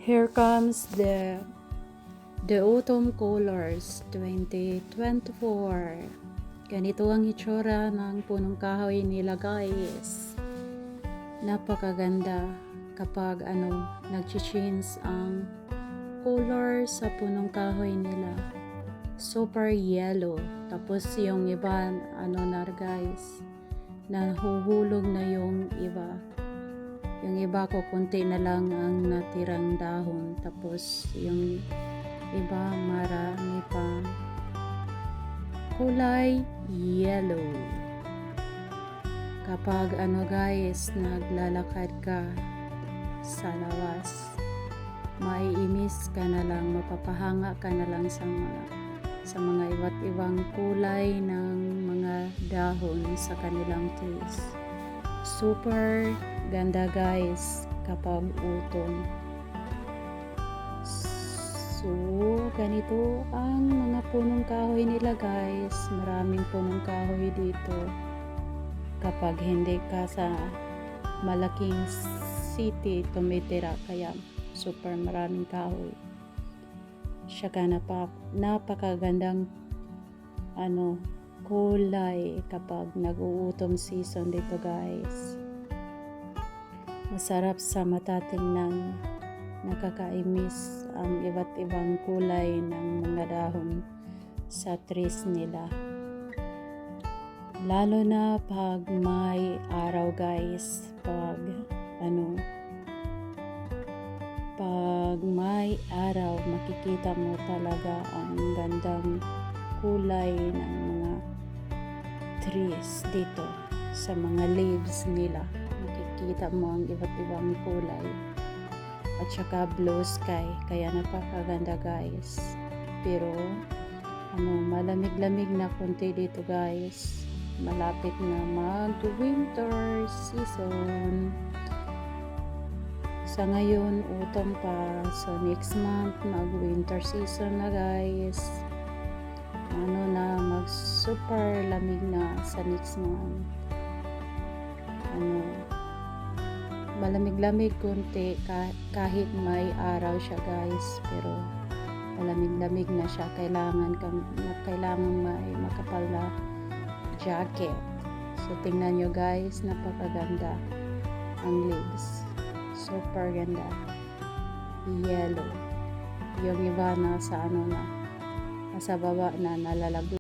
Here comes the autumn colors 2024. Ganito ang itsura ng punong kahoy nila, guys. Napakaganda kapag nag-change ang color sa punong kahoy nila. Super yellow. Tapos yung iba guys, nahuhulog na yung iba. Yung iba ko konti na lang ang natirang dahon. Tapos yung iba marami pa kulay yellow. Kapag guys, naglalakad ka sa labas, maiimis ka na lang, mapapahanga ka na lang sa mga iba't ibang kulay ng mga dahon sa kanilang trees. Super ganda, guys, kapag autumn. So, ganito ang mga punong kahoy nila, guys. Maraming punong kahoy dito. Kapag hindi ka sa malaking city tumitira, kaya super maraming kahoy. Saka napakagandang kulay kapag nag-uutom season dito, guys. Masarap sa mata tingnan, nakakaimis ang iba't ibang kulay ng mga dahon sa trees nila. Lalo na pag may araw, guys, pag may araw, makikita mo talaga ang gandang kulay ng mga trees dito sa mga leaves nila. Makikita mo ang iba't ibang kulay at saka blue sky, kaya napakaganda, guys. Pero malamig-lamig na konti dito, guys. Malapit na mag-winter season. Sa ngayon, autumn pa. So, next month, mag-winter season na, guys. Mag-super lamig na sa next month. Malamig-lamig konti kahit may araw siya, guys. Pero, malamig-lamig na siya. Kailangan may makapal na jacket. So, tingnan nyo, guys. Napakaganda ang leaves. Super ganda. Yellow. Yung iba nasa baba na nalalaglag.